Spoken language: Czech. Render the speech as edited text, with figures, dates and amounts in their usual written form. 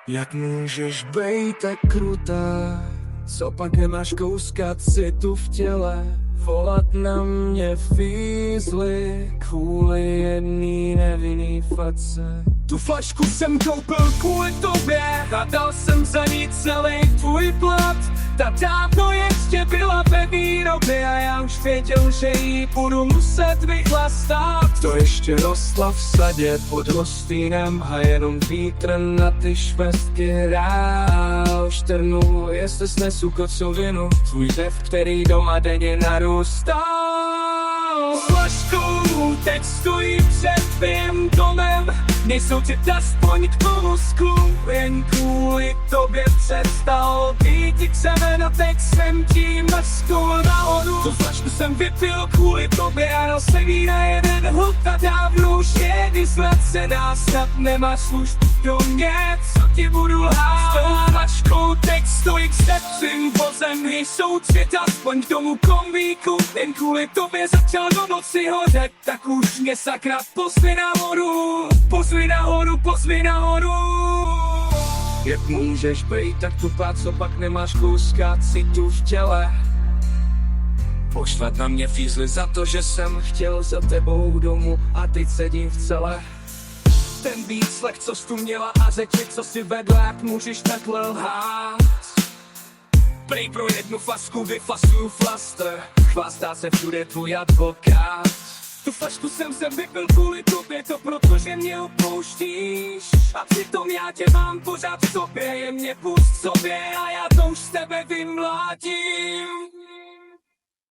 Jak můžeš bejt tak krutá? Co pak nemáš kouskat si tu v těle? Volat na mě fízly kvůli jedný nevinný face. Tu flašku jsem koupil kvůli tobě a dal jsem za ní celý tvůj plat. Ta dávno ještě byla ve výrobě a já už věděl, že ji budu muset vychlastat. To ještě rostla v sadě pod hostýnem a jenom vítr na ty švestky hrál štrnu. Jestli snesu kocovinu, tvůj dev, který doma denně narůstal. Flaškou teď stojí před tvým domem, nejsou ti aspoň k tomu sklu. Jen kvůli tobě přestal být křemeno, teď jsem ti mrzkul nahoru. Tu flašku jsem vypil kvůli tobě a dal jsem jí na jeden hluk a dávno už je vyzlacená. Snad nemáš službu do mě, co ti budu lhát. S tou flaškou teď stojí před tvým vozem, nejsou cvět aspoň k tomu kombíku. Jen kvůli tobě začal do noci hořet, tak už mě sakra pozvi nahoru. Pozvi nahoru, pozvi nahoru. Jak můžeš bejt tak tupá, co pak nemáš kouska citu v těle? Poštvat na mě fízly za to, že jsem chtěl za tebou domů a teď sedím v celé. Ten výslech, co jsi tu měla a řeči, co si vedla, jak můžeš takhle lhát? Prej pro jednu flasku vyflasuju flaster, chvástá se všude tvůj advokát. Tu flašku jsem se vypil kvůli tobě, to protože mě opouštíš. A přitom já tě mám pořád v sobě, jen mě pust sobě a já to už z tebe vymlátím.